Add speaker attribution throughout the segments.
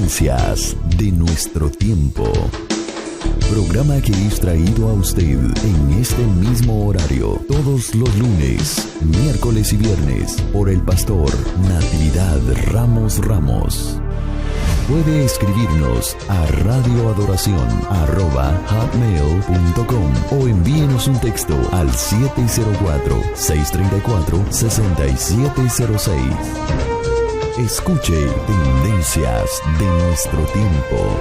Speaker 1: Tendencias de nuestro tiempo. Programa que es traído a usted en este mismo horario todos los lunes, miércoles y viernes por el pastor Natividad Ramos. Puede escribirnos a radioadoración@hotmail.com o envíenos un texto al 704-634-6706. Escuche Tendencias de nuestro tiempo.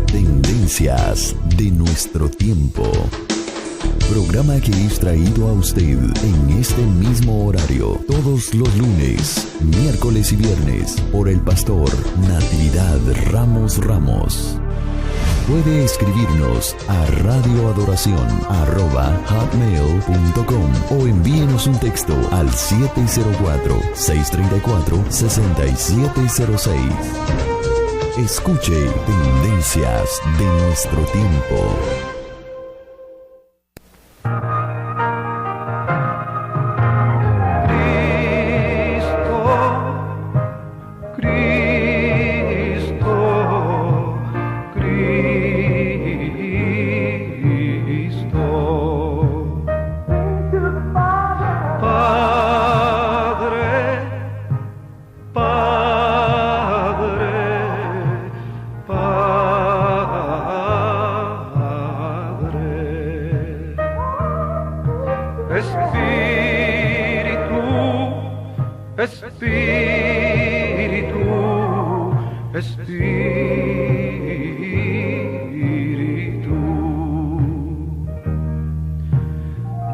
Speaker 1: Tendencias de nuestro tiempo. Programa que es traído a usted en este mismo horario todos los lunes, miércoles y viernes por el pastor Natividad Ramos. Puede escribirnos a radioadoración@hotmail.com o envíenos un texto al 704-634-6706. Escuche Tendencias de nuestro tiempo.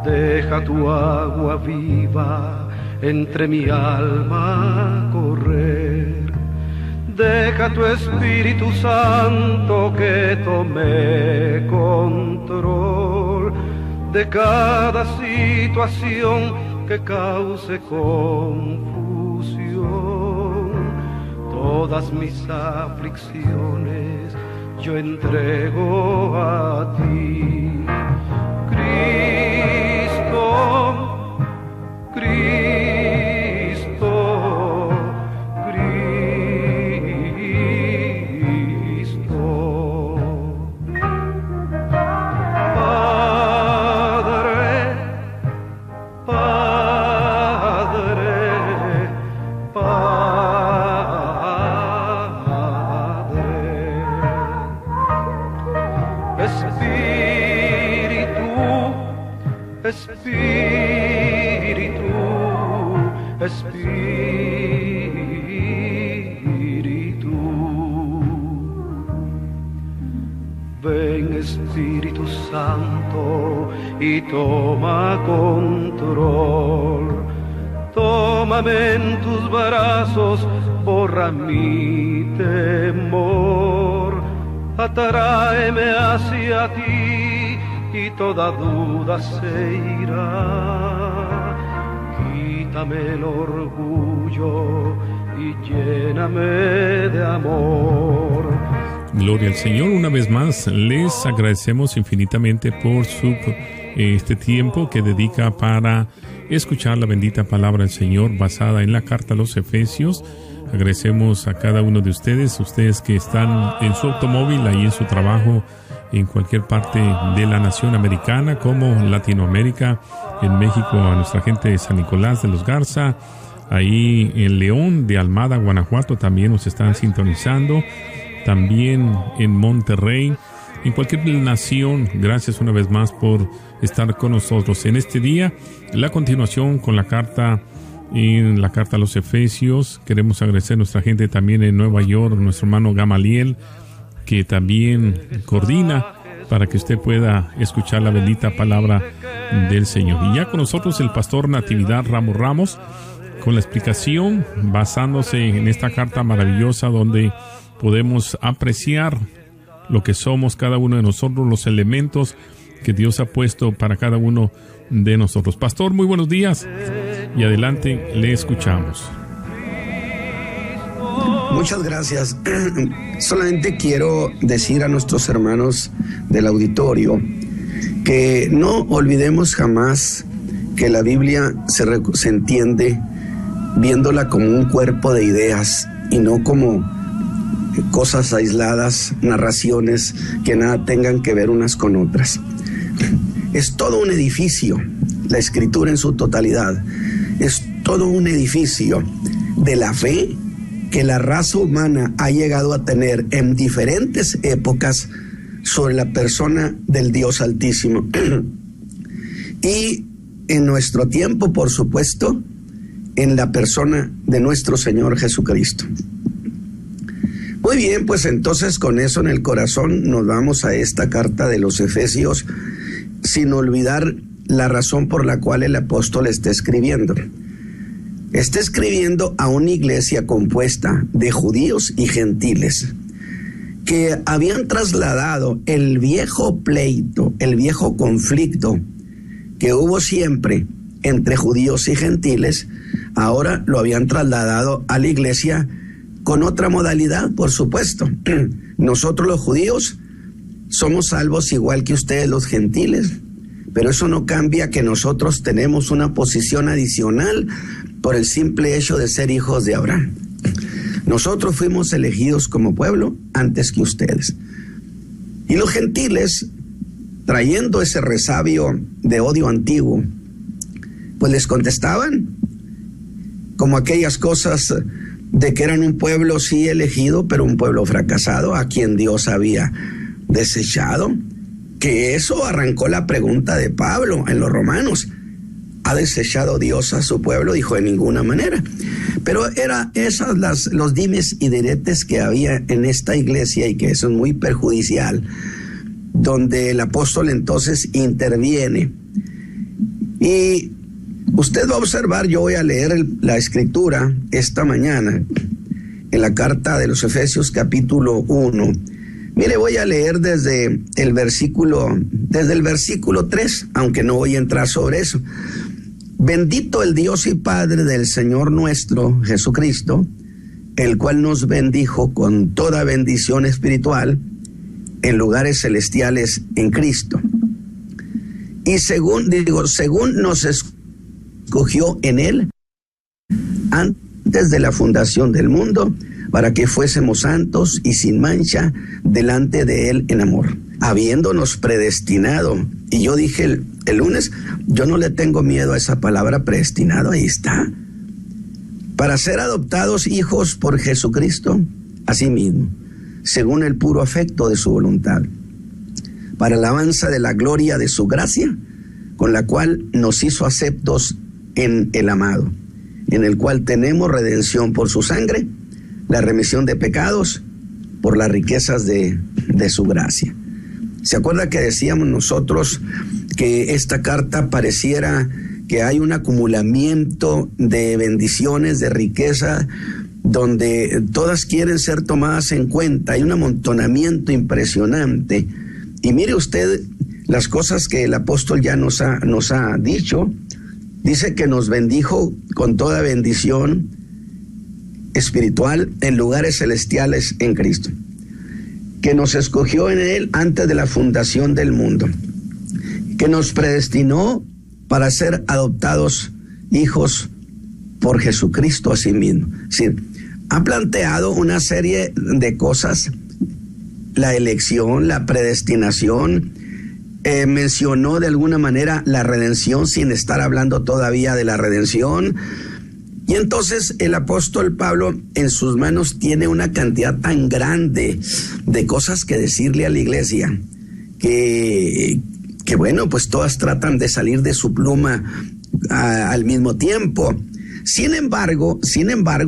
Speaker 2: Deja tu agua viva entre mi alma correr. Deja tu Espíritu Santo que tome control de cada situación que cause confusión. Todas mis aflicciones yo entrego a ti. Ven Espíritu Santo y toma control. Tómame en tus brazos, borra mi temor. Atráeme hacia ti y toda duda se irá. Quítame el orgullo y lléname de amor.
Speaker 3: Gloria al Señor. Una vez más les agradecemos infinitamente por este tiempo que dedica para escuchar la bendita palabra del Señor basada en la carta a los Efesios. Agradecemos a cada uno de ustedes que están en su automóvil, ahí en su trabajo, en cualquier parte de la nación americana como Latinoamérica, en México a nuestra gente de San Nicolás de los Garza, ahí en León de Almada, Guanajuato también nos están sintonizando. También en Monterrey, en cualquier nación. Gracias una vez más por estar con nosotros en este día. La continuación con la carta a los Efesios. Queremos agradecer a nuestra gente también en Nueva York, nuestro hermano Gamaliel, que también coordina para que usted pueda escuchar la bendita palabra del Señor. Y ya con nosotros el pastor Natividad Ramos, con la explicación basándose en esta carta maravillosa donde podemos apreciar lo que somos cada uno de nosotros, los elementos que Dios ha puesto para cada uno de nosotros. Pastor, muy buenos días y adelante, le escuchamos.
Speaker 4: Muchas gracias. Solamente quiero decir a nuestros hermanos del auditorio que no olvidemos jamás que la Biblia se entiende viéndola como un cuerpo de ideas y no como cosas aisladas, narraciones que nada tengan que ver unas con otras. Es todo un edificio, la Escritura en su totalidad. Es todo un edificio de la fe que la raza humana ha llegado a tener en diferentes épocas sobre la persona del Dios Altísimo. Y en nuestro tiempo, por supuesto, en la persona de nuestro Señor Jesucristo. Muy bien, pues entonces con eso en el corazón nos vamos a esta carta de los Efesios, sin olvidar la razón por la cual el apóstol está escribiendo. Está escribiendo a una iglesia compuesta de judíos y gentiles que habían trasladado el viejo pleito, el viejo conflicto que hubo siempre entre judíos y gentiles. Ahora lo habían trasladado a la iglesia con otra modalidad, por supuesto. Nosotros los judíos somos salvos igual que ustedes los gentiles, pero eso no cambia que nosotros tenemos una posición adicional por el simple hecho de ser hijos de Abraham. Nosotros fuimos elegidos como pueblo antes que ustedes. Y los gentiles, trayendo ese resabio de odio antiguo, pues les contestaban como aquellas cosas de que eran un pueblo sí elegido, pero un pueblo fracasado, a quien Dios había desechado. Que eso arrancó la pregunta de Pablo en los Romanos. ¿Ha desechado Dios a su pueblo? Dijo, de ninguna manera. Pero eran esas los dimes y diretes que había en esta iglesia, y que eso es muy perjudicial, donde el apóstol entonces interviene. Y usted va a observar, yo voy a leer la escritura esta mañana en la carta de los Efesios capítulo 1. Mire, voy a leer desde el versículo 3, aunque no voy a entrar sobre eso. Bendito el Dios y Padre del Señor nuestro Jesucristo, el cual nos bendijo con toda bendición espiritual en lugares celestiales en Cristo. Y según nos escogió en Él antes de la fundación del mundo, para que fuésemos santos y sin mancha delante de Él en amor, habiéndonos predestinado. Y yo dije el lunes, yo no le tengo miedo a esa palabra predestinado, ahí está, para ser adoptados hijos por Jesucristo, así mismo, según el puro afecto de su voluntad, para alabanza de la gloria de su gracia, con la cual nos hizo aceptos en el amado, en el cual tenemos redención por su sangre, la remisión de pecados por las riquezas de su gracia. ¿Se acuerda que decíamos nosotros que esta carta pareciera que hay un acumulamiento de bendiciones, de riqueza, donde todas quieren ser tomadas en cuenta? Hay un amontonamiento impresionante. Y mire usted las cosas que el apóstol ya nos ha dicho. Dice que nos bendijo con toda bendición espiritual en lugares celestiales en Cristo, que nos escogió en Él antes de la fundación del mundo, que nos predestinó para ser adoptados hijos por Jesucristo a sí mismo. Es decir, ha planteado una serie de cosas, la elección, la predestinación, mencionó de alguna manera la redención sin estar hablando todavía de la redención. Y entonces el apóstol Pablo en sus manos tiene una cantidad tan grande de cosas que decirle a la iglesia, que bueno, pues todas tratan de salir de su pluma al mismo tiempo. Sin embargo,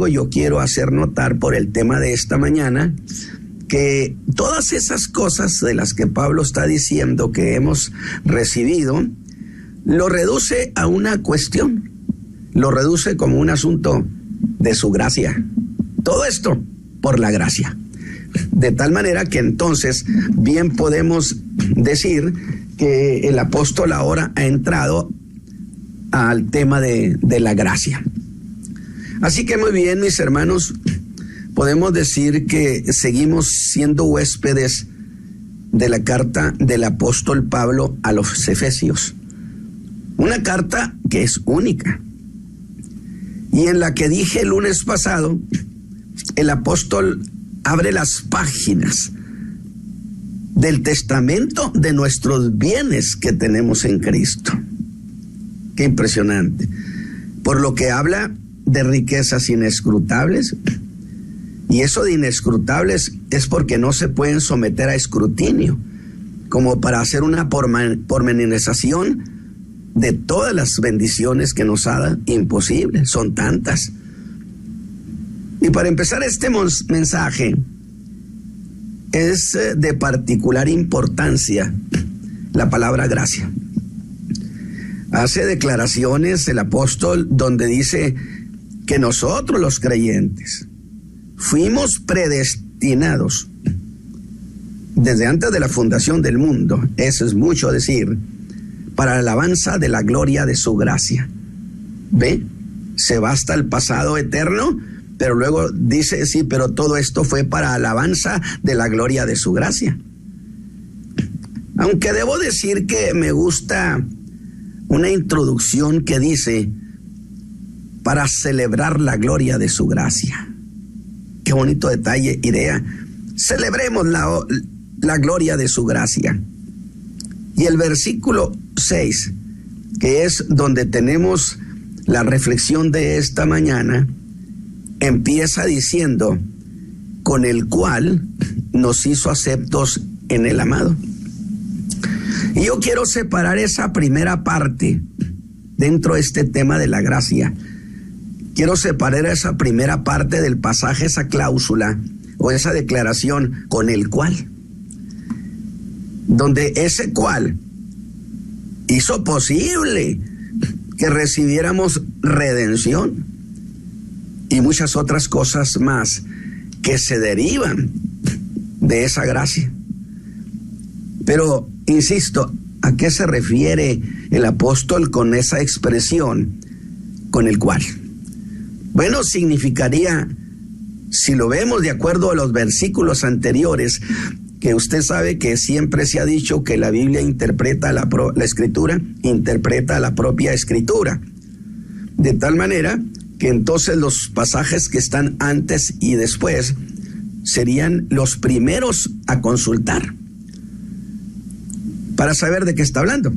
Speaker 4: yo quiero hacer notar por el tema de esta mañana que todas esas cosas de las que Pablo está diciendo que hemos recibido, lo reduce a una cuestión. Lo reduce como un asunto de su gracia. Todo esto por la gracia. De tal manera que entonces bien podemos decir que el apóstol ahora ha entrado al tema de la gracia. Así que muy bien, mis hermanos, podemos decir que seguimos siendo huéspedes de la carta del apóstol Pablo a los Efesios. Una carta que es única. Y en la que dije el lunes pasado, el apóstol abre las páginas del testamento de nuestros bienes que tenemos en Cristo. Qué impresionante. Por lo que habla de riquezas inescrutables. Y eso de inescrutables es porque no se pueden someter a escrutinio, como para hacer una pormenorización de todas las bendiciones que nos ha dado. Imposible, son tantas. Y para empezar este mensaje, es de particular importancia la palabra gracia. Hace declaraciones el apóstol donde dice que nosotros los creyentes fuimos predestinados desde antes de la fundación del mundo, eso es mucho decir, para la alabanza de la gloria de su gracia. ¿Ve? Se va hasta el pasado eterno, pero luego dice, sí, pero todo esto fue para alabanza de la gloria de su gracia. Aunque debo decir que me gusta una introducción que dice, para celebrar la gloria de su gracia. Qué bonito detalle, idea. Celebremos la gloria de su gracia. Y el versículo 6, que es donde tenemos la reflexión de esta mañana, empieza diciendo, con el cual nos hizo aceptos en el amado. Y yo quiero separar esa primera parte dentro de este tema de la gracia. Quiero separar esa primera parte del pasaje, esa cláusula o esa declaración, con el cual. Donde ese cual hizo posible que recibiéramos redención y muchas otras cosas más que se derivan de esa gracia. Pero, insisto, ¿a qué se refiere el apóstol con esa expresión, con el cual? Bueno, significaría, si lo vemos de acuerdo a los versículos anteriores, que usted sabe que siempre se ha dicho que la Biblia interpreta la Escritura, interpreta la propia Escritura. De tal manera que entonces los pasajes que están antes y después serían los primeros a consultar para saber de qué está hablando.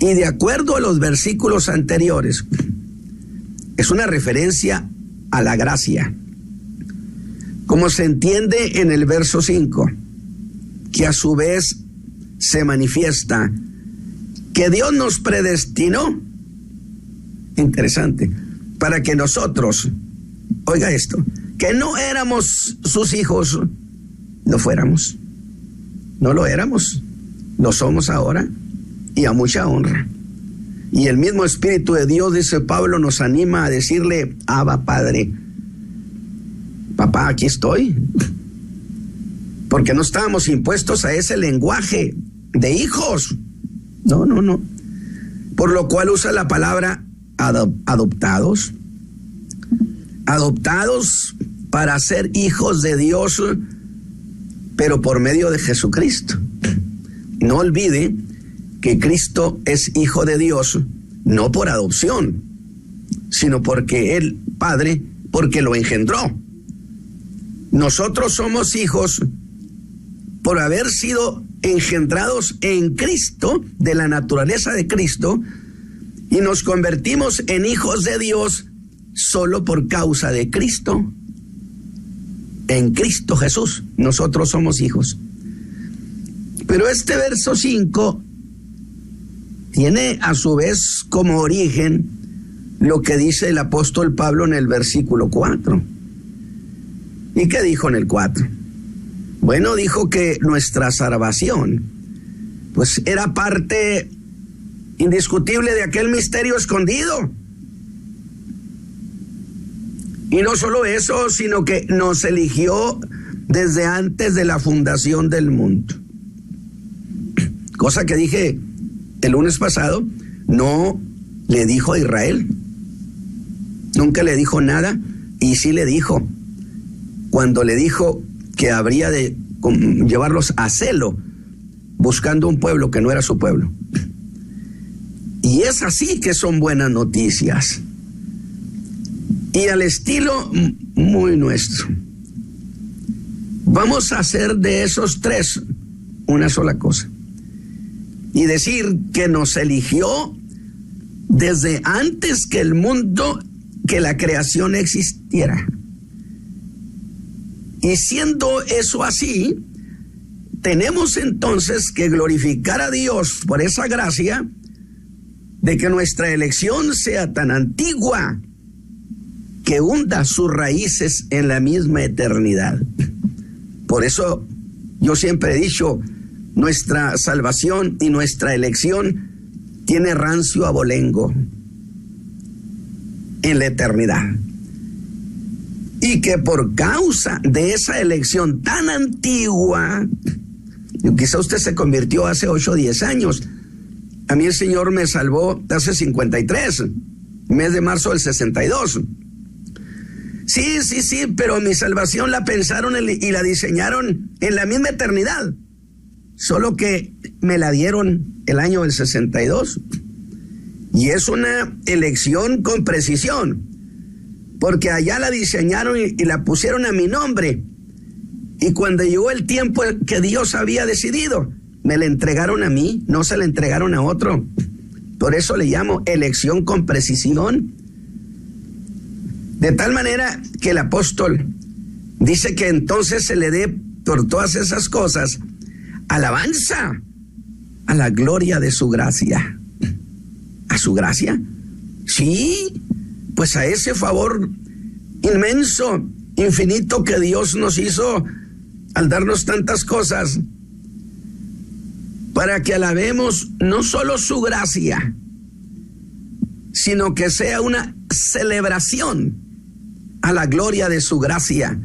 Speaker 4: Y de acuerdo a los versículos anteriores, es una referencia a la gracia, como se entiende en el verso 5, que a su vez se manifiesta que Dios nos predestinó, interesante, para que nosotros, oiga esto, que no éramos sus hijos, lo fuéramos. No lo éramos, lo somos ahora y a mucha honra. Y el mismo Espíritu de Dios, dice Pablo, nos anima a decirle, Abba, Padre, papá, aquí estoy. Porque no estábamos impuestos a ese lenguaje de hijos. No. Por lo cual usa la palabra adoptados. Adoptados para ser hijos de Dios, pero por medio de Jesucristo. No olvide que Cristo es hijo de Dios, no por adopción, sino porque el Padre, porque lo engendró. Nosotros somos hijos por haber sido engendrados en Cristo, de la naturaleza de Cristo, y nos convertimos en hijos de Dios solo por causa de Cristo. En Cristo Jesús, nosotros somos hijos. Pero este verso 5 tiene a su vez como origen lo que dice el apóstol Pablo en el versículo 4. ¿Y qué dijo en el 4? Bueno, dijo que nuestra salvación pues era parte indiscutible de aquel misterio escondido. Y no solo eso, sino que nos eligió desde antes de la fundación del mundo. Cosa que dije el lunes pasado, no le dijo a Israel. Nunca le dijo nada, y sí le dijo, cuando le dijo que habría de llevarlos a Celo, buscando un pueblo que no era su pueblo. Y es así que son buenas noticias. Y al estilo muy nuestro. Vamos a hacer de esos tres una sola cosa. Y decir que nos eligió desde antes que el mundo, que la creación existiera. Y siendo eso así, tenemos entonces que glorificar a Dios por esa gracia de que nuestra elección sea tan antigua que hunda sus raíces en la misma eternidad. Por eso yo siempre he dicho, nuestra salvación y nuestra elección tiene rancio abolengo en la eternidad. Y que por causa de esa elección tan antigua, quizá usted se convirtió hace 8 o 10 años. A mí el Señor me salvó hace 53, mes de marzo del 62. Sí, pero mi salvación la pensaron y la diseñaron en la misma eternidad. Solo que me la dieron el año del 62. Y es una elección con precisión. Porque allá la diseñaron y la pusieron a mi nombre. Y cuando llegó el tiempo que Dios había decidido, me la entregaron a mí, no se la entregaron a otro. Por eso le llamo elección con precisión. De tal manera que el apóstol dice que entonces se le dé por todas esas cosas alabanza a la gloria de su gracia. ¿A su gracia? Sí, pues a ese favor inmenso, infinito que Dios nos hizo al darnos tantas cosas, para que alabemos no solo su gracia, sino que sea una celebración a la gloria de su gracia.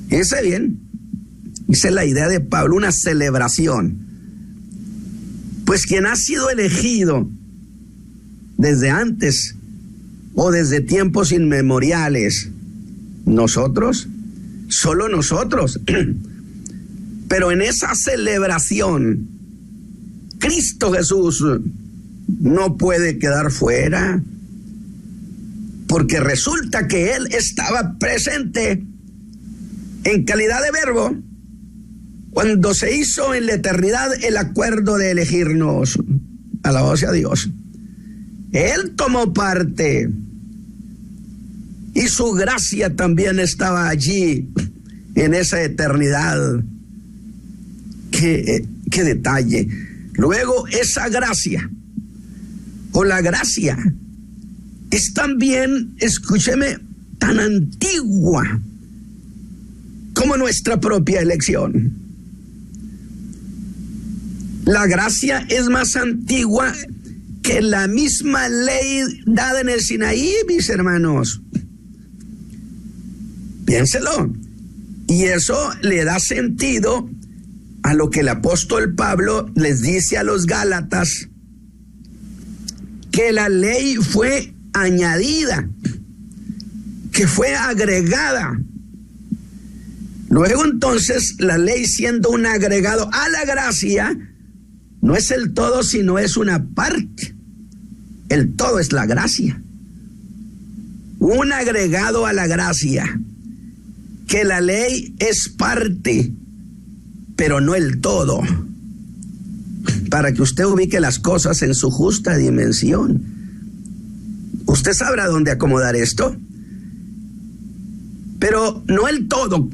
Speaker 4: Ese bien, esa es la idea de Pablo, una celebración. Pues quien ha sido elegido desde antes o desde tiempos inmemoriales, nosotros, solo nosotros. Pero en esa celebración, Cristo Jesús no puede quedar fuera, porque resulta que Él estaba presente en calidad de verbo cuando se hizo en la eternidad el acuerdo de elegirnos. Alabado sea Dios. Él tomó parte y su gracia también estaba allí en esa eternidad. Qué detalle. Luego esa gracia o la gracia es también, escúcheme, tan antigua como nuestra propia elección. La gracia es más antigua que la misma ley dada en el Sinaí, mis hermanos. Piénselo. Y eso le da sentido a lo que el apóstol Pablo les dice a los Gálatas, que la ley fue añadida, que fue agregada. Luego entonces la ley, siendo un agregado a la gracia, no es el todo, sino es una parte. El todo es la gracia. Un agregado a la gracia, que la ley es parte, pero no el todo, para que usted ubique las cosas en su justa dimensión. Usted sabrá dónde acomodar esto, pero no el todo.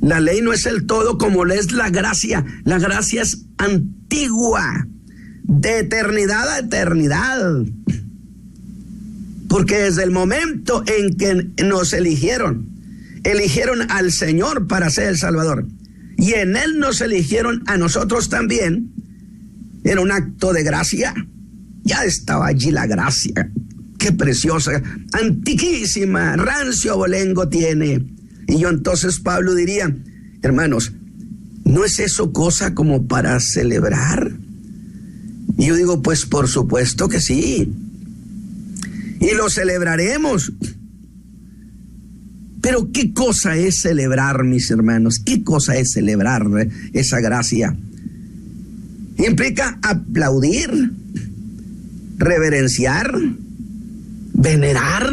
Speaker 4: La ley no es el todo como lo es la gracia. La gracia es antigua, de eternidad a eternidad, porque desde el momento en que nos eligieron al Señor para ser el Salvador, y en Él nos eligieron a nosotros también, era un acto de gracia. Ya estaba allí la gracia. Qué preciosa, antiquísima, rancio abolengo tiene. Y yo entonces, Pablo diría, hermanos, ¿no es eso cosa como para celebrar? Y yo digo, pues por supuesto que sí. Y lo celebraremos. Pero ¿qué cosa es celebrar, mis hermanos? ¿Qué cosa es celebrar esa gracia? Implica aplaudir, reverenciar, venerar,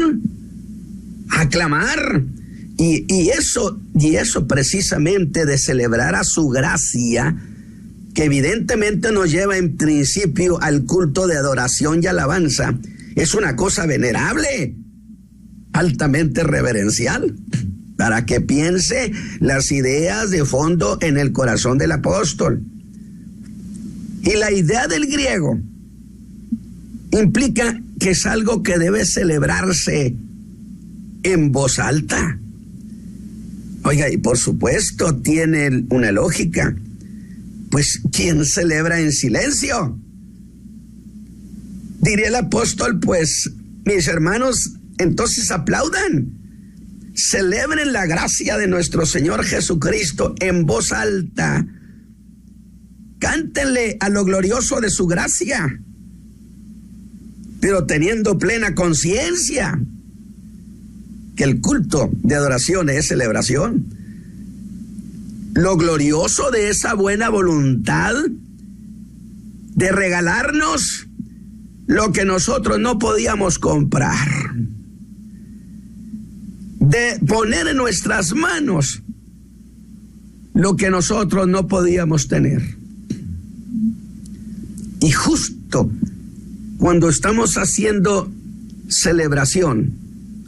Speaker 4: aclamar. Y eso precisamente de celebrar a su gracia, que evidentemente nos lleva en principio al culto de adoración y alabanza, es una cosa venerable, altamente reverencial, para que piense las ideas de fondo en el corazón del apóstol. Y la idea del griego implica que es algo que debe celebrarse en voz alta. Oiga, y por supuesto tiene una lógica. Pues, ¿quién celebra en silencio? Diría el apóstol, pues, mis hermanos, entonces aplaudan. Celebren la gracia de nuestro Señor Jesucristo en voz alta. Cántenle a lo glorioso de su gracia, pero teniendo plena conciencia que el culto de adoración es celebración. Lo glorioso de esa buena voluntad de regalarnos lo que nosotros no podíamos comprar, de poner en nuestras manos lo que nosotros no podíamos tener. Y justo cuando estamos haciendo celebración,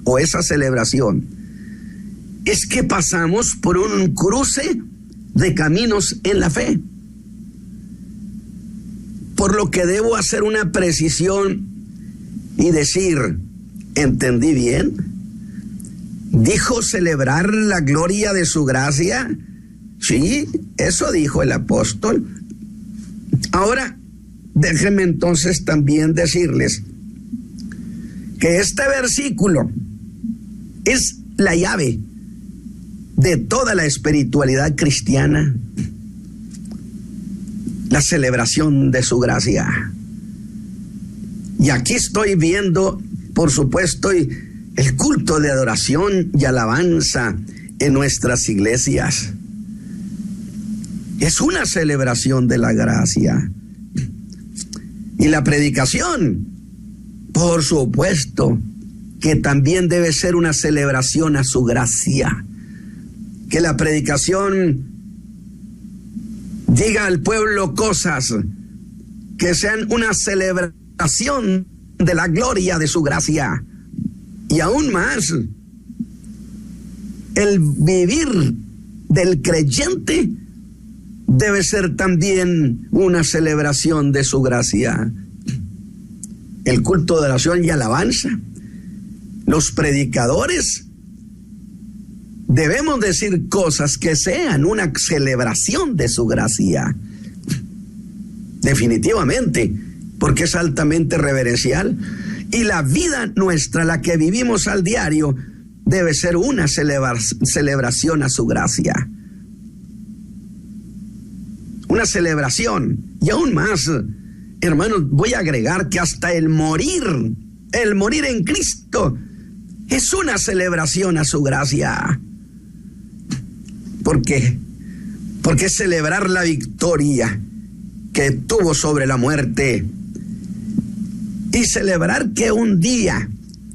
Speaker 4: o esa celebración, es que pasamos por un cruce de caminos en la fe. Por lo que debo hacer una precisión y decir, ¿entendí bien? ¿Dijo celebrar la gloria de su gracia? Sí, eso dijo el apóstol. Ahora, déjenme entonces también decirles que este versículo es la llave de toda la espiritualidad cristiana, la celebración de su gracia. Y aquí estoy viendo, por supuesto, el culto de adoración y alabanza en nuestras iglesias. Es una celebración de la gracia. Y la predicación, por supuesto, que también debe ser una celebración a su gracia. Que la predicación diga al pueblo cosas que sean una celebración de la gloria de su gracia. Y aún más, el vivir del creyente debe ser también una celebración de su gracia. El culto de oración y alabanza. Los predicadores debemos decir cosas que sean una celebración de su gracia. Definitivamente, porque es altamente reverencial. Y la vida nuestra, la que vivimos al diario, debe ser una celebración a su gracia. Una celebración. Y aún más, hermanos, voy a agregar que hasta el morir en Cristo es una celebración a su gracia. ¿Por qué? Porque celebrar la victoria que tuvo sobre la muerte y celebrar que un día,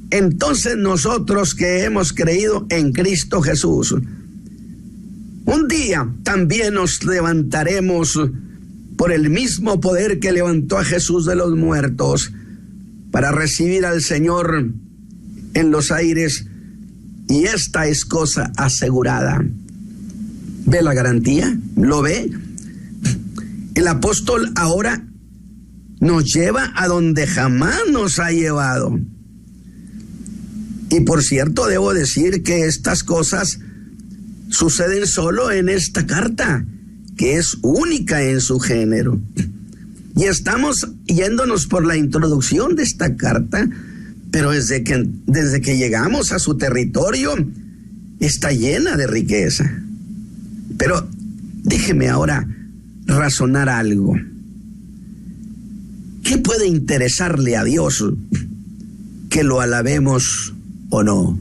Speaker 4: entonces nosotros que hemos creído en Cristo Jesús, un día también nos levantaremos por el mismo poder que levantó a Jesús de los muertos para recibir al Señor en los aires, y esta es cosa asegurada. ¿Ve la garantía? ¿Lo ve? El apóstol ahora nos lleva a donde jamás nos ha llevado. Y por cierto, debo decir que estas cosas suceden solo en esta carta, que es única en su género. Y estamos yéndonos por la introducción de esta carta, pero desde que llegamos a su territorio, está llena de riqueza. Pero déjeme ahora razonar algo. ¿Qué puede interesarle a Dios que lo alabemos o no?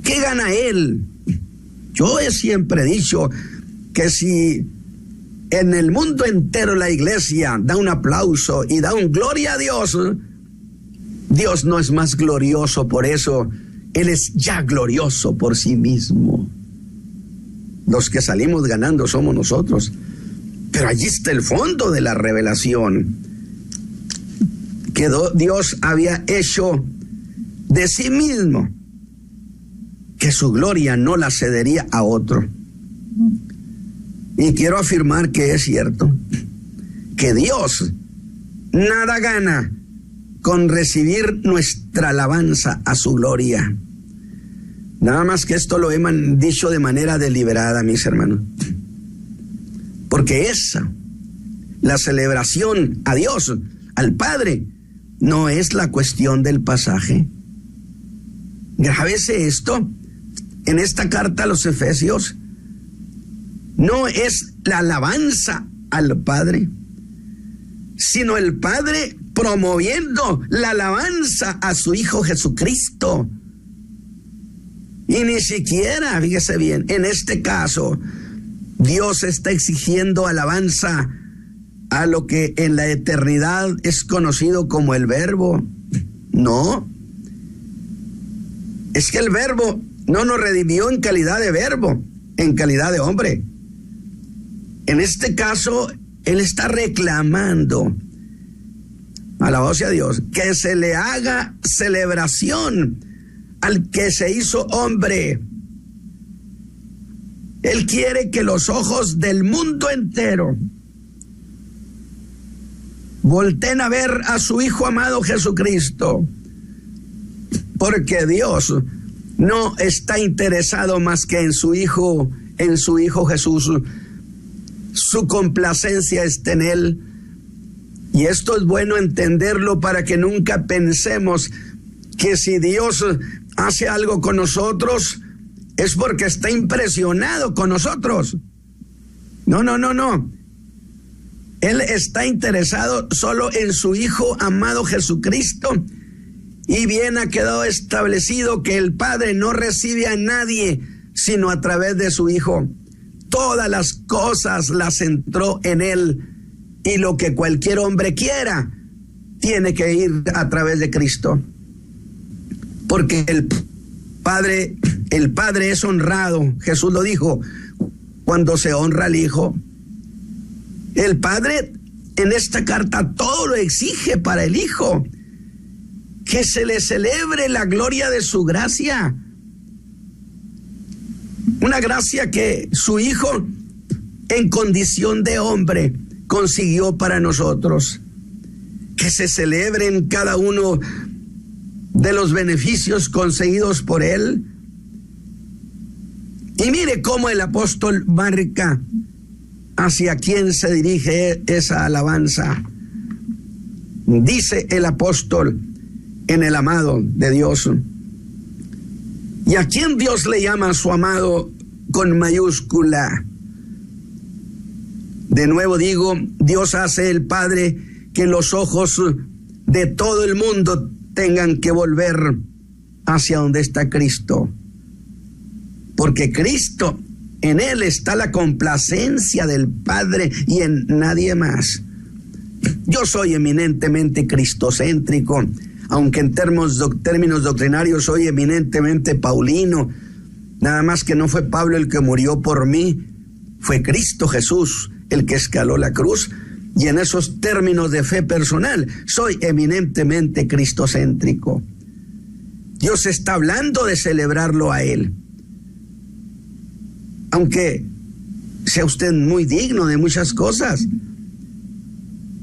Speaker 4: ¿qué gana él? Yo he siempre dicho que si en el mundo entero la iglesia da un aplauso y da un gloria a Dios, Dios no es más glorioso por eso. Él es ya glorioso por sí mismo. Los que salimos ganando somos nosotros. Pero allí está el fondo de la revelación. Que Dios había hecho de sí mismo, que su gloria no la cedería a otro. Y quiero afirmar que es cierto, que Dios nada gana con recibir nuestra alabanza a su gloria. Nada más que esto lo he dicho de manera deliberada, mis hermanos. Porque la celebración a Dios, al Padre, no es la cuestión del pasaje. Grábese esto, en esta carta a los Efesios, no es la alabanza al Padre, sino el Padre promoviendo la alabanza a su Hijo Jesucristo. Y ni siquiera, fíjese bien, en este caso, Dios está exigiendo alabanza a lo que en la eternidad es conocido como el Verbo. No. Es que el Verbo no nos redimió en calidad de verbo, en calidad de hombre. En este caso, Él está reclamando, alabado sea Dios, que se le haga celebración al que se hizo hombre. Él quiere que los ojos del mundo entero volteen a ver a su Hijo amado Jesucristo, porque Dios no está interesado más que en su Hijo Jesús. Su complacencia está en Él. Y esto es bueno entenderlo para que nunca pensemos que si Dios hace algo con nosotros es porque está impresionado con nosotros. No. Él está interesado solo en su Hijo amado Jesucristo. Y bien ha quedado establecido que el Padre no recibe a nadie sino a través de su Hijo. Todas las cosas las centró en Él, y lo que cualquier hombre quiera tiene que ir a través de Cristo. Porque el Padre es honrado, Jesús lo dijo, cuando se honra al Hijo. El Padre en esta carta todo lo exige para el Hijo, que se le celebre la gloria de su gracia. Una gracia que su Hijo, en condición de hombre, consiguió para nosotros. Que se celebren cada uno de los beneficios conseguidos por Él. Y mire cómo el apóstol marca hacia quién se dirige esa alabanza. Dice el apóstol en el amado de Dios. ¿Y a quién Dios le llama su amado con mayúscula? De nuevo digo, Dios hace el Padre que los ojos de todo el mundo tengan que volver hacia donde está Cristo. Porque Cristo, en Él está la complacencia del Padre y en nadie más. Yo soy eminentemente cristocéntrico, aunque en términos doctrinarios soy eminentemente paulino. Nada más que no fue Pablo el que murió por mí, fue Cristo Jesús el que escaló la cruz. Y en esos términos de fe personal soy eminentemente cristocéntrico. Dios está hablando de celebrarlo a Él. Aunque sea usted muy digno de muchas cosas,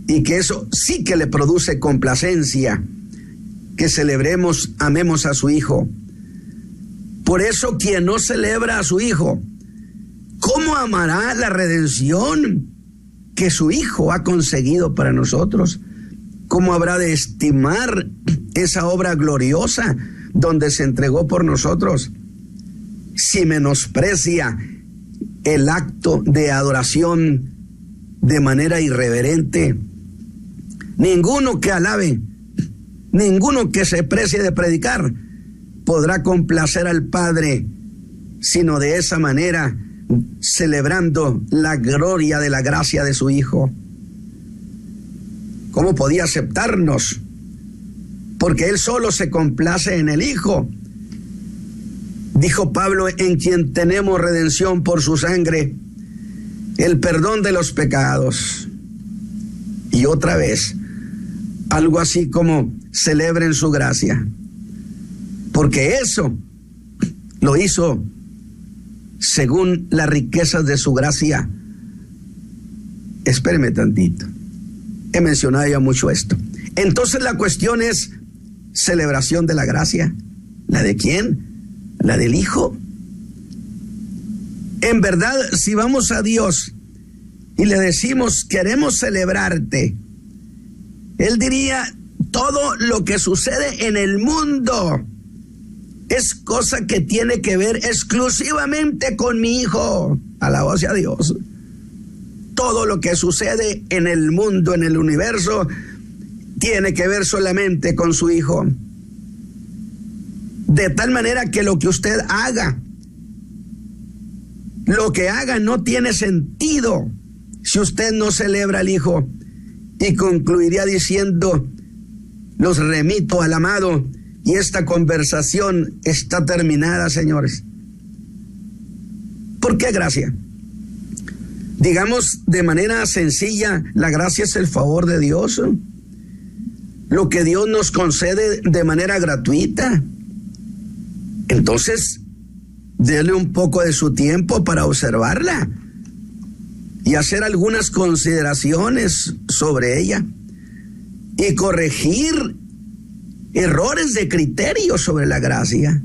Speaker 4: y que eso sí que le produce complacencia, que celebremos, amemos a su Hijo. Por eso quien no celebra a su Hijo, ¿cómo amará la redención que su Hijo ha conseguido para nosotros? ¿Cómo habrá de estimar esa obra gloriosa donde se entregó por nosotros? Si menosprecia el acto de adoración de manera irreverente, ninguno que alabe, ninguno que se precie de predicar, podrá complacer al Padre, sino de esa manera, celebrando la gloria de la gracia de su Hijo. ¿Cómo podía aceptarnos? Porque Él solo se complace en el Hijo. Dijo Pablo, en quien tenemos redención por su sangre, el perdón de los pecados. Y otra vez, algo así como celebren su gracia. Porque eso lo hizo según las riquezas de su gracia. Espéreme tantito. He mencionado ya mucho esto. Entonces la cuestión es celebración de la gracia. ¿La de quién? La del Hijo. En verdad, si vamos a Dios y le decimos queremos celebrarte, Él diría todo lo que sucede en el mundo es cosa que tiene que ver exclusivamente con mi Hijo. Alabado sea Dios. Todo lo que sucede en el mundo, en el universo, tiene que ver solamente con su Hijo. De tal manera que lo que usted haga, no tiene sentido si usted no celebra al Hijo. Y concluiría diciendo, los remito al amado, y esta conversación está terminada, señores. ¿Por qué gracia? Digamos de manera sencilla, la gracia es el favor de Dios, lo que Dios nos concede de manera gratuita. Entonces, déle un poco de su tiempo para observarla y hacer algunas consideraciones sobre ella y corregir errores de criterio sobre la gracia.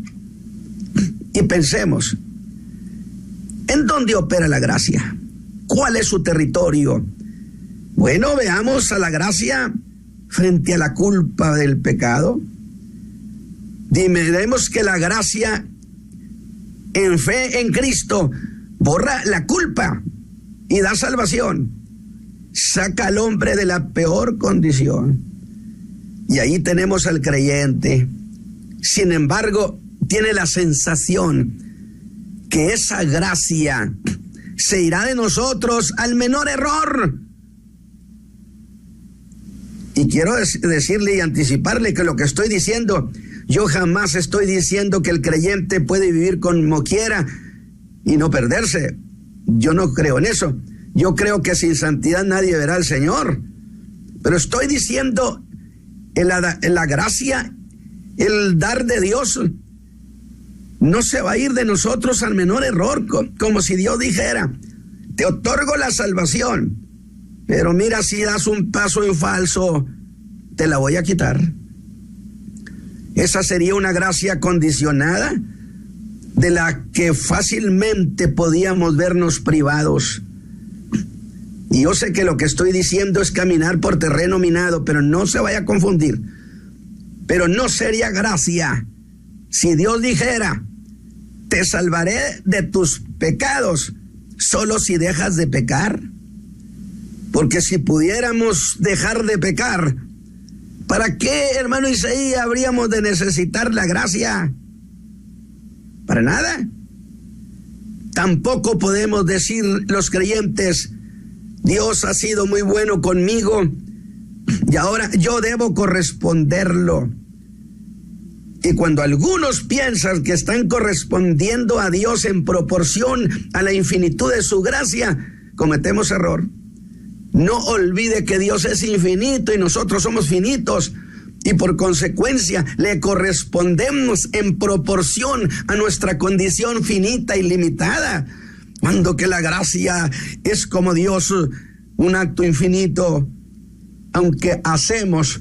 Speaker 4: Y pensemos, ¿en dónde opera la gracia? ¿Cuál es su territorio? Bueno, veamos a la gracia frente a la culpa del pecado. Diremos que la gracia en fe en Cristo borra la culpa y da salvación. Saca al hombre de la peor condición. Y ahí tenemos al creyente. Sin embargo, tiene la sensación que esa gracia se irá de nosotros al menor error. Y quiero decirle y anticiparle que lo que estoy diciendo, yo jamás estoy diciendo que el creyente puede vivir como quiera y no perderse. Yo no creo en eso. Yo creo que sin santidad nadie verá al Señor. Pero estoy diciendo en la gracia, el dar de Dios no se va a ir de nosotros al menor error, como si Dios dijera, te otorgo la salvación, pero mira, si das un paso en falso, te la voy a quitar. Esa sería una gracia condicionada de la que fácilmente podíamos vernos privados. Y yo sé que lo que estoy diciendo es caminar por terreno minado, pero no se vaya a confundir. Pero no sería gracia si Dios dijera, te salvaré de tus pecados, solo si dejas de pecar. Porque si pudiéramos dejar de pecar, ¿para qué, hermano Isaías, habríamos de necesitar la gracia? Para nada. Tampoco podemos decir los creyentes, Dios ha sido muy bueno conmigo y ahora yo debo corresponderlo. Y cuando algunos piensan que están correspondiendo a Dios en proporción a la infinitud de su gracia, cometemos error. No olvide que Dios es infinito y nosotros somos finitos, y por consecuencia le correspondemos en proporción a nuestra condición finita y limitada. Cuando que la gracia es como Dios, un acto infinito, aunque hacemos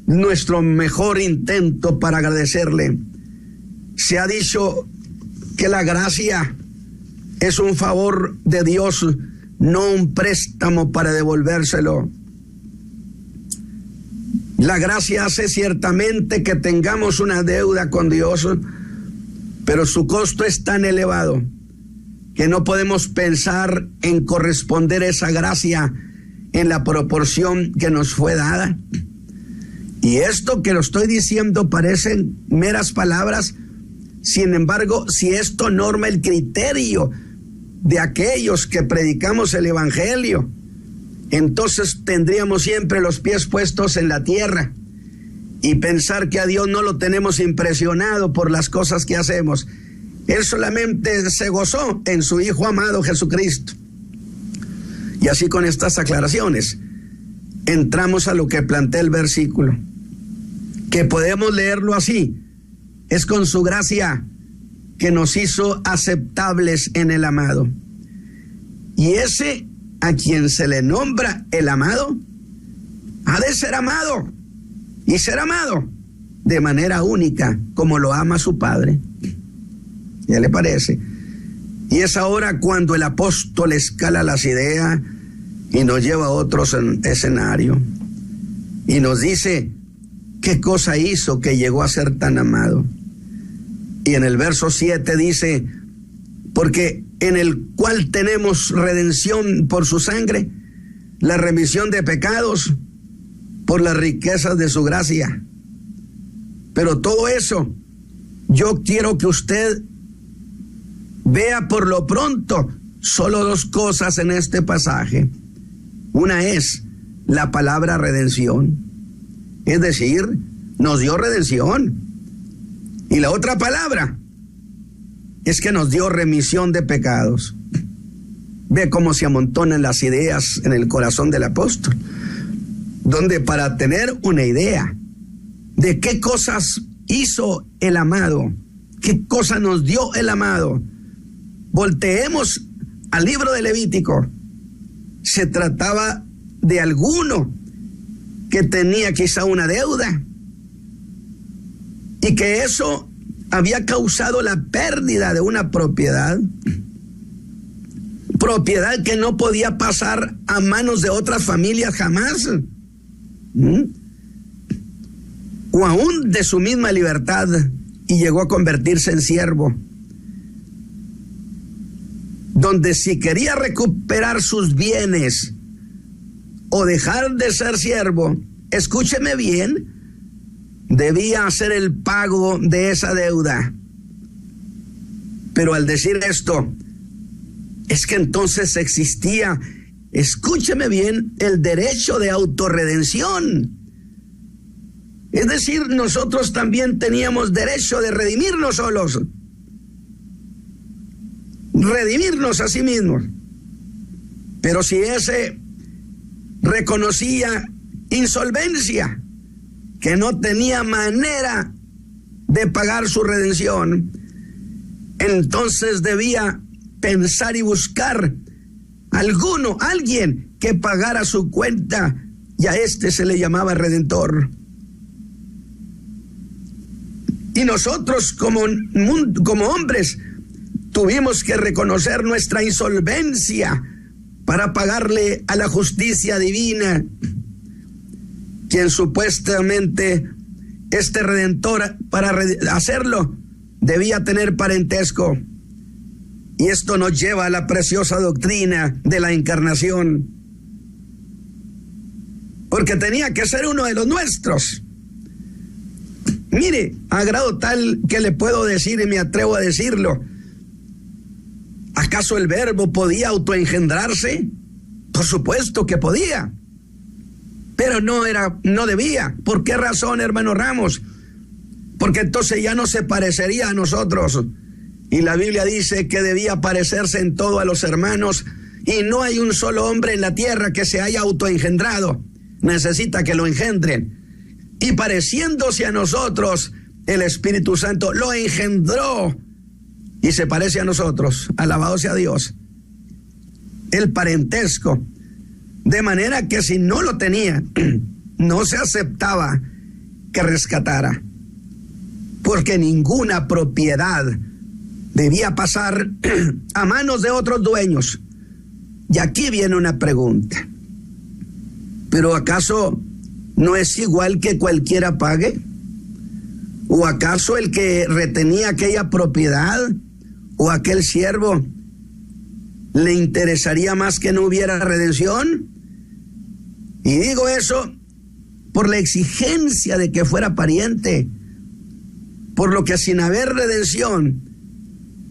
Speaker 4: nuestro mejor intento para agradecerle. Se ha dicho que la gracia es un favor de Dios, no un préstamo para devolvérselo. La gracia hace ciertamente que tengamos una deuda con Dios, pero su costo es tan elevado que no podemos pensar en corresponder esa gracia en la proporción que nos fue dada. Y esto que lo estoy diciendo parecen meras palabras, Sin embargo, si esto norma el criterio de aquellos que predicamos el evangelio, entonces tendríamos siempre los pies puestos en la tierra y pensar que a Dios no lo tenemos impresionado por las cosas que hacemos. Él solamente se gozó en su Hijo amado Jesucristo. Y así, con estas aclaraciones, entramos a lo que plantea el versículo, que podemos leerlo así: es con su gracia que nos hizo aceptables en el amado. Y ese a quien se le nombra el amado, ha de ser amado, y ser amado de manera única, como lo ama su Padre. ¿Ya le parece? Y es ahora cuando el apóstol escala las ideas y nos lleva a otro escenario, y nos dice qué cosa hizo que llegó a ser tan amado. Y en el verso 7 dice: porque en el cual tenemos redención por su sangre, la remisión de pecados por las riquezas de su gracia. Pero todo eso, yo quiero que usted vea por lo pronto solo dos cosas en este pasaje. Una es la palabra redención, es decir, nos dio redención. Y la otra palabra es que nos dio remisión de pecados. Ve cómo se amontonan las ideas en el corazón del apóstol, donde para tener una idea de qué cosas hizo el amado, qué cosa nos dio el amado, volteemos al libro de Levítico. Se trataba de alguno que tenía quizá una deuda y que eso había causado la pérdida de una propiedad que no podía pasar a manos de otras familias jamás, o aún de su misma libertad, y llegó a convertirse en siervo, donde si quería recuperar sus bienes o dejar de ser siervo, escúcheme bien, debía hacer el pago de esa deuda. Pero al decir esto, es que entonces existía, escúcheme bien, el derecho de autorredención. Es decir, nosotros también teníamos derecho de redimirnos solos, redimirnos a sí mismos. Pero si ese reconocía insolvencia, que no tenía manera de pagar su redención, entonces debía pensar y buscar alguien que pagara su cuenta, y a este se le llamaba redentor. Y nosotros como hombres tuvimos que reconocer nuestra insolvencia para pagarle a la justicia divina, quien supuestamente este redentor, para hacerlo, debía tener parentesco. Y esto nos lleva a la preciosa doctrina de la encarnación, porque tenía que ser uno de los nuestros. Mire, a grado tal que le puedo decir, y me atrevo a decirlo: ¿acaso el Verbo podía autoengendrarse? Por supuesto que podía, pero no debía. ¿Por qué razón, hermano Ramos? Porque entonces ya no se parecería a nosotros. Y la Biblia dice que debía parecerse en todo a los hermanos, y no hay un solo hombre en la tierra que se haya autoengendrado. Necesita que lo engendren. Y pareciéndose a nosotros, el Espíritu Santo lo engendró y se parece a nosotros. Alabado sea Dios. El parentesco. De manera que si no lo tenía, no se aceptaba que rescatara, porque ninguna propiedad debía pasar a manos de otros dueños. Y aquí viene una pregunta: ¿pero acaso no es igual que cualquiera pague? ¿O acaso el que retenía aquella propiedad o aquel siervo le interesaría más que no hubiera redención? Y digo eso por la exigencia de que fuera pariente, por lo que sin haber redención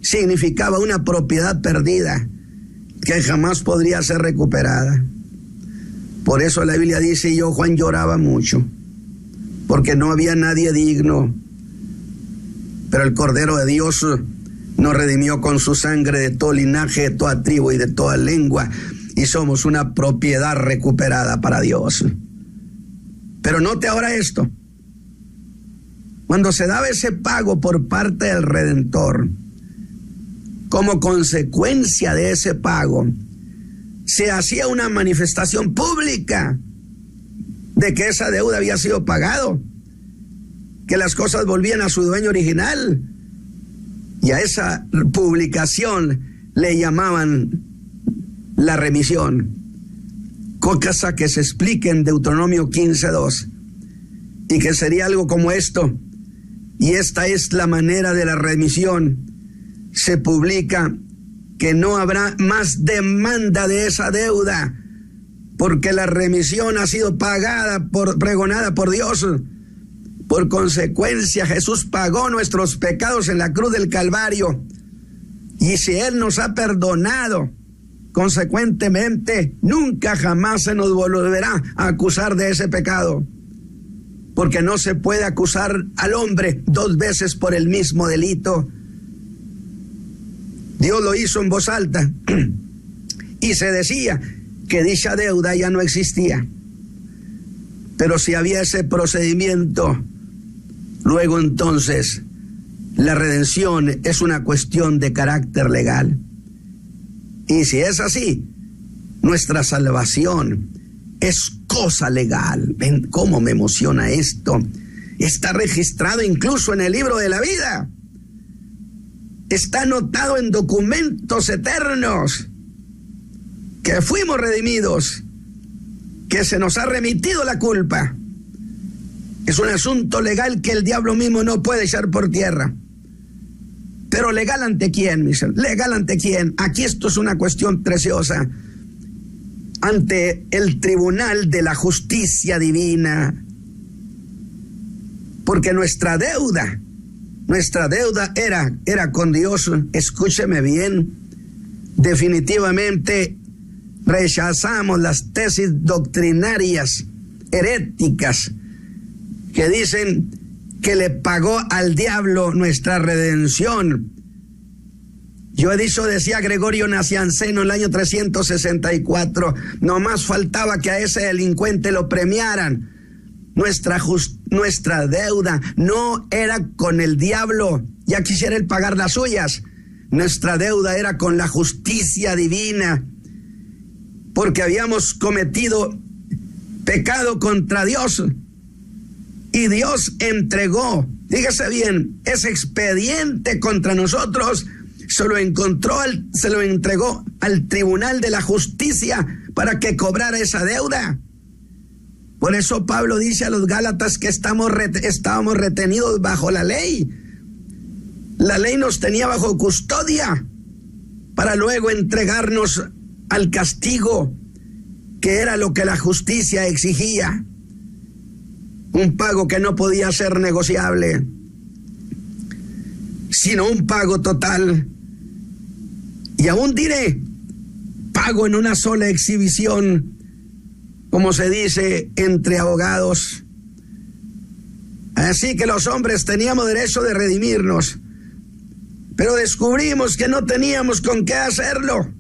Speaker 4: significaba una propiedad perdida que jamás podría ser recuperada. Por eso la Biblia dice, yo Juan lloraba mucho, porque no había nadie digno, pero el Cordero de Dios nos redimió con su sangre de todo linaje, de toda tribu y de toda lengua, y somos una propiedad recuperada para Dios. Pero note ahora esto: cuando se daba ese pago por parte del Redentor, como consecuencia de ese pago, se hacía una manifestación pública de que esa deuda había sido pagado, que las cosas volvían a su dueño original, y a esa publicación le llamaban la remisión, cosa que se explica en Deuteronomio 15:2, y que sería algo como esto: y esta es la manera de la remisión. Se publica que no habrá más demanda de esa deuda, porque la remisión ha sido pregonada por Dios. Por consecuencia, Jesús pagó nuestros pecados en la cruz del Calvario, y si Él nos ha perdonado, consecuentemente nunca jamás se nos volverá a acusar de ese pecado, porque no se puede acusar al hombre 2 veces por el mismo delito. Dios lo hizo en voz alta y se decía que dicha deuda ya no existía. Pero si había ese procedimiento, luego entonces la redención es una cuestión de carácter legal. Y si es así, nuestra salvación es cosa legal. ¿Ven cómo me emociona esto? Está registrado incluso en el libro de la vida. Está anotado en documentos eternos que fuimos redimidos, que se nos ha remitido la culpa. Es un asunto legal que el diablo mismo no puede echar por tierra. Pero legal ante quién, mis hermanos, legal ante quién. Aquí esto es una cuestión preciosa. Ante el tribunal de la justicia divina. Porque nuestra deuda era con Dios. Escúcheme bien, definitivamente rechazamos las tesis doctrinarias heréticas que dicen que le pagó al diablo nuestra redención. Yo he dicho, decía Gregorio Nacianceno en el año 364, nomás faltaba que a ese delincuente lo premiaran. Nuestra deuda no era con el diablo, ya quisiera él pagar las suyas. Nuestra deuda era con la justicia divina, porque habíamos cometido pecado contra Dios. Y Dios entregó, fíjese bien, ese expediente contra nosotros, se lo entregó al tribunal de la justicia para que cobrara esa deuda. Por eso Pablo dice a los Gálatas que estábamos retenidos bajo la ley. La ley nos tenía bajo custodia para luego entregarnos al castigo, que era lo que la justicia exigía. Un pago que no podía ser negociable, sino un pago total. Y aún diré, pago en una sola exhibición, como se dice entre abogados. Así que los hombres teníamos derecho de redimirnos, pero descubrimos que no teníamos con qué hacerlo.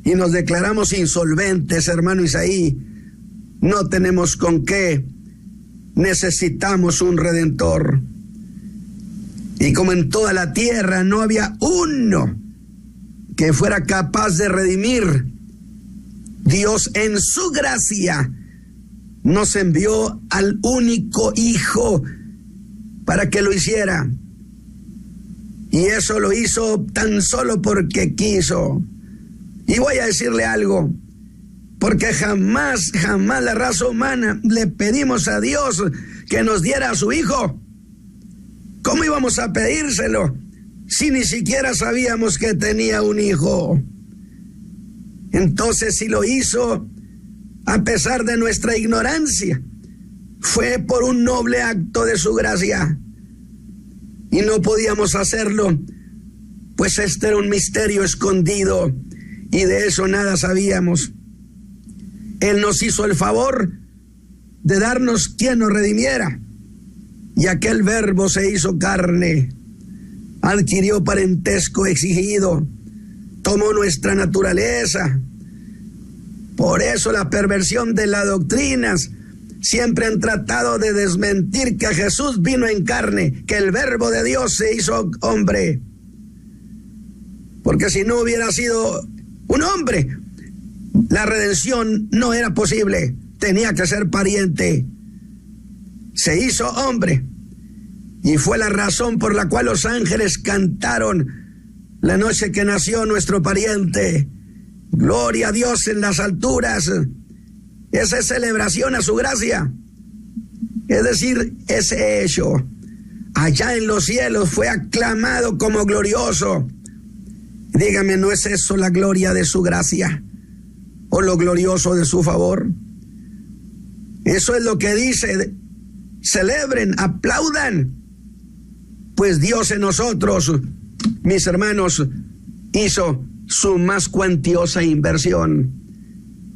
Speaker 4: Y nos declaramos insolventes, hermano Isaí. No tenemos con qué. Necesitamos un redentor. Y como en toda la tierra no había uno que fuera capaz de redimir, Dios en su gracia nos envió al único Hijo para que lo hiciera. Y eso lo hizo tan solo porque quiso. Y voy a decirle algo, porque jamás la raza humana le pedimos a Dios que nos diera a su Hijo. ¿Cómo íbamos a pedírselo si ni siquiera sabíamos que tenía un hijo? Entonces, si lo hizo a pesar de nuestra ignorancia, fue por un noble acto de su gracia. y no podíamos hacerlo, pues este era un misterio escondido y de eso nada sabíamos. Él nos hizo el favor de darnos quien nos redimiera, y aquel Verbo se hizo carne, adquirió parentesco exigido, tomó nuestra naturaleza. Por eso la perversión de las doctrinas siempre han tratado de desmentir que Jesús vino en carne, que el Verbo de Dios se hizo hombre. Porque si no hubiera sido un hombre, la redención no era posible, tenía que ser pariente. Se hizo hombre y fue la razón por la cual los ángeles cantaron la noche que nació nuestro pariente. Gloria a Dios en las alturas. Esa es celebración a su gracia. Es decir, ese hecho allá en los cielos fue aclamado como glorioso. Dígame, ¿no es eso la gloria de su gracia o lo glorioso de su favor? Eso es lo que dice. Celebren, aplaudan, pues Dios en nosotros, mis hermanos, hizo su más cuantiosa inversión.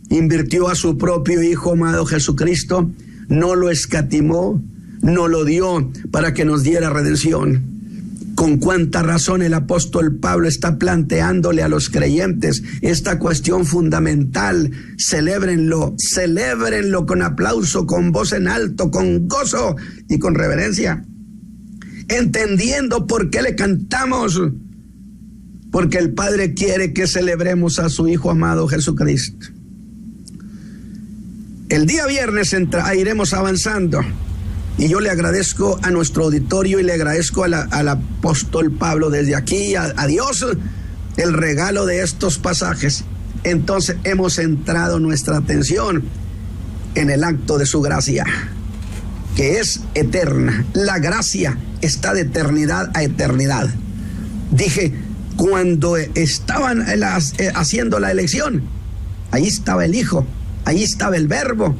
Speaker 4: Invirtió a su propio Hijo amado Jesucristo, no lo escatimó, no lo dio para que nos diera redención. Con cuánta razón el apóstol Pablo está planteándole a los creyentes esta cuestión fundamental. Celébrenlo, celébrenlo con aplauso, con voz en alto, con gozo y con reverencia, entendiendo por qué le cantamos. Porque el Padre quiere que celebremos a su Hijo amado Jesucristo. El día viernes iremos avanzando. Y yo le agradezco a nuestro auditorio y le agradezco al apóstol Pablo desde aquí, a Dios, el regalo de estos pasajes. Entonces hemos centrado nuestra atención en el acto de su gracia, que es eterna. La gracia está de eternidad a eternidad. Dije, cuando estaban haciendo la elección, ahí estaba el Hijo, ahí estaba el Verbo.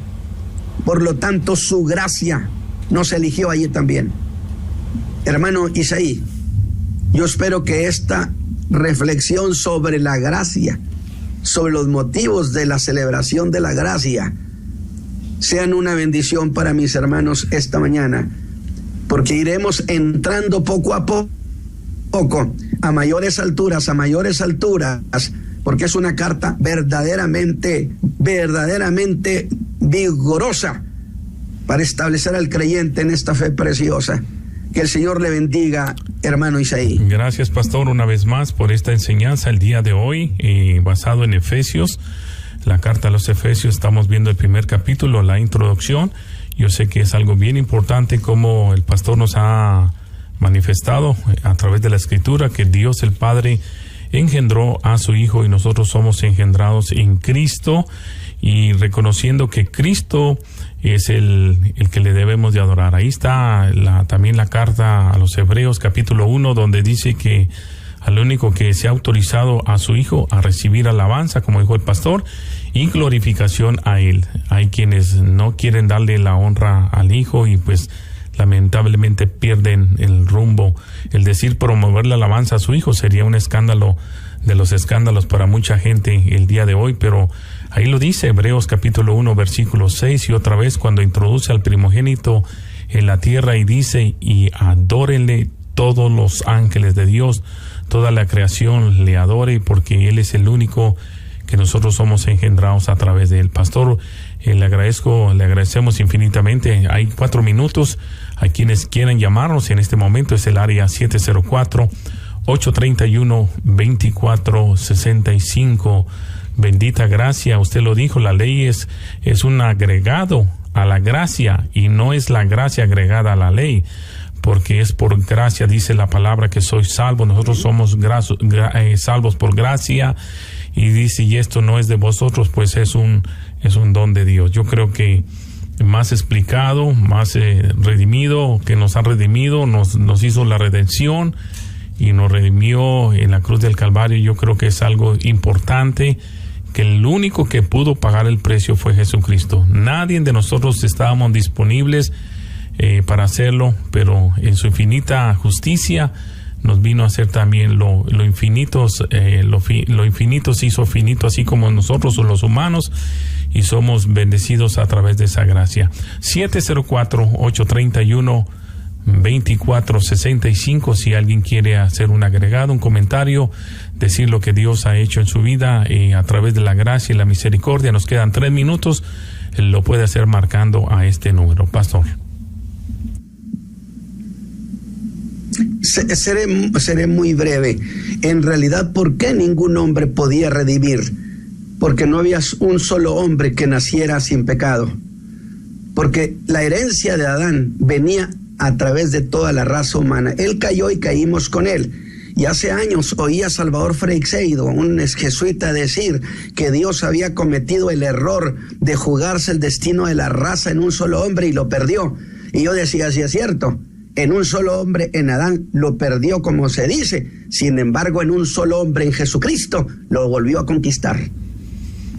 Speaker 4: Por lo tanto, su gracia nos eligió allí también. Hermano Isaí, yo espero que esta reflexión sobre la gracia, sobre los motivos de la celebración de la gracia, sean una bendición para mis hermanos esta mañana, porque iremos entrando poco a poco a mayores alturas, porque es una carta verdaderamente vigorosa para establecer al creyente en esta fe preciosa. Que el Señor le bendiga, hermano Isaí.
Speaker 3: Gracias, pastor, una vez más por esta enseñanza el día de hoy, basado en Efesios, la carta a los Efesios. Estamos viendo el primer capítulo, la introducción. Yo sé que es algo bien importante como el pastor nos ha manifestado a través de la Escritura, que Dios el Padre engendró a su Hijo y nosotros somos engendrados en Cristo, y reconociendo que Cristo es el que le debemos de adorar. Ahí está también la carta a los Hebreos capítulo 1, donde dice que al único que se ha autorizado a su Hijo a recibir alabanza, como dijo el pastor, y glorificación a Él. Hay quienes no quieren darle la honra al Hijo y pues lamentablemente pierden el rumbo. El decir promover la alabanza a su Hijo sería un escándalo de los escándalos para mucha gente el día de hoy, pero ahí lo dice Hebreos capítulo 1 versículo 6, y otra vez cuando introduce al primogénito en la tierra y dice, y adórenle todos los ángeles de Dios, toda la creación le adore, porque Él es el único que nosotros somos engendrados a través de él. Pastor, le agradecemos infinitamente. Hay 4 minutos a quienes quieran llamarnos en este momento. Es el área 704-831-2465. Bendita gracia, usted lo dijo, la ley es un agregado a la gracia y no es la gracia agregada a la ley, porque es por gracia, dice la palabra, que soy salvo. Nosotros somos salvos por gracia, y dice, y esto no es de vosotros, pues es un don de Dios. Yo creo que más explicado, más redimido, que nos ha redimido, nos hizo la redención y nos redimió en la cruz del Calvario. Yo creo que es algo importante, que el único que pudo pagar el precio fue Jesucristo. Nadie de nosotros estábamos disponibles para hacerlo, pero en su infinita justicia nos vino a hacer también lo infinito se hizo finito, así como nosotros los humanos, y somos bendecidos a través de esa gracia. 704-831-2465, si alguien quiere hacer un agregado, un comentario, decir lo que Dios ha hecho en su vida a través de la gracia y la misericordia. Nos quedan 3 minutos, lo puede hacer marcando a este número. Pastor.
Speaker 4: Seré muy breve. En realidad, ¿por qué ningún hombre podía redimir? Porque no había un solo hombre que naciera sin pecado. Porque la herencia de Adán venía a través de toda la raza humana. Él cayó y caímos con él. Y hace años oí a Salvador Freixedo, un jesuita, decir que Dios había cometido el error de jugarse el destino de la raza en un solo hombre y lo perdió. Y yo decía, sí es cierto, en un solo hombre, en Adán, lo perdió como se dice. Sin embargo, en un solo hombre, en Jesucristo, lo volvió a conquistar.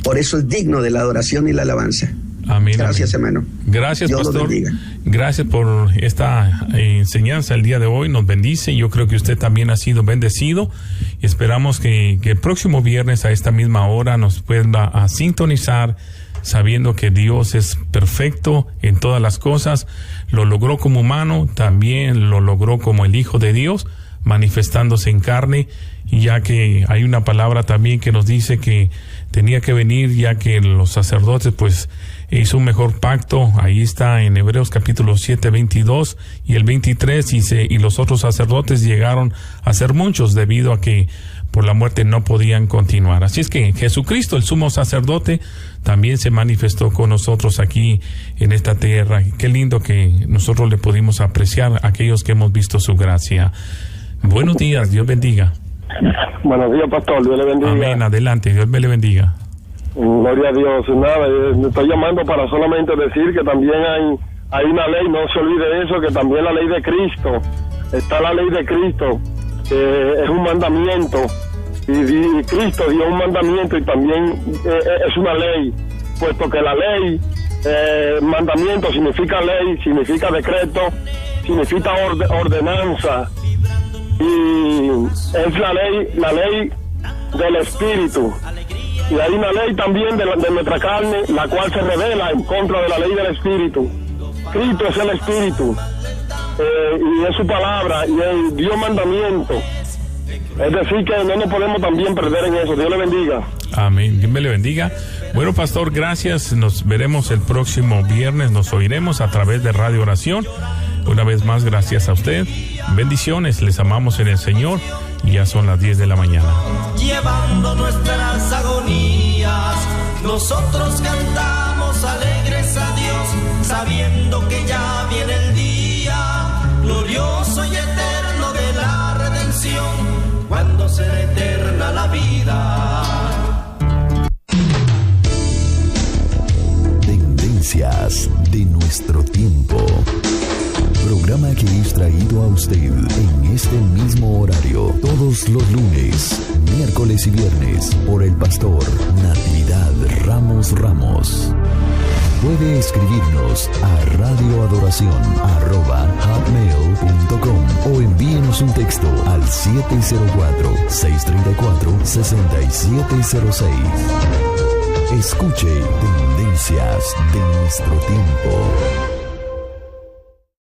Speaker 4: Por eso es digno de la adoración y la alabanza.
Speaker 3: Amén.
Speaker 4: Gracias, hermano.
Speaker 3: Gracias,
Speaker 4: Dios
Speaker 3: pastor.
Speaker 4: los bendiga.
Speaker 3: Gracias por esta enseñanza el día de hoy. Nos bendice. Yo creo que usted también ha sido bendecido. Y esperamos que el próximo viernes a esta misma hora nos pueda a sintonizar, sabiendo que Dios es perfecto en todas las cosas. Lo logró como humano, también lo logró como el Hijo de Dios, manifestándose en carne, ya que hay una palabra también que nos dice que tenía que venir, ya que los sacerdotes pues hizo un mejor pacto. Ahí está en Hebreos capítulo 7, 22 y el 23, dice, y los otros sacerdotes llegaron a ser muchos debido a que por la muerte no podían continuar. Así es que Jesucristo, el sumo sacerdote, también se manifestó con nosotros aquí en esta tierra. Qué lindo que nosotros le pudimos apreciar a aquellos que hemos visto su gracia. Buenos días, Dios bendiga.
Speaker 5: Buenos días, pastor, Dios le bendiga.
Speaker 3: Amén, adelante, Dios me le bendiga.
Speaker 5: Gloria a Dios. Nada, me estoy llamando para solamente decir que también hay una ley, no se olvide eso, que también la ley de Cristo, está la ley de Cristo, es un mandamiento, y Cristo dio un mandamiento y también es una ley, puesto que la ley, mandamiento significa ley, significa decreto, significa ordenanza, y es la ley del Espíritu. Y hay una ley también de nuestra carne, la cual se revela en contra de la ley del Espíritu. Cristo es el Espíritu, y es su palabra, y él dio mandamiento. Es decir, que no nos podemos también perder en eso. Dios le bendiga.
Speaker 3: Amén, Dios me le bendiga. Bueno, pastor, gracias. Nos veremos el próximo viernes, nos oiremos a través de Radio Oración. Una vez más, gracias a usted. Bendiciones, les amamos en el Señor. Y ya son las 10 de la mañana.
Speaker 6: Llevando nuestras agonías, nosotros cantamos alegres a Dios, sabiendo que ya viene el día glorioso y eterno de la redención, cuando será eterna la vida.
Speaker 1: Tendencias de nuestro tiempo. Programa que es traído a usted en este mismo horario todos los lunes, miércoles y viernes por el pastor Natividad Ramos. Puede escribirnos a radioadoración@hotmail.com o envíenos un texto al 704-634-6706. Escuche Tendencias de nuestro tiempo.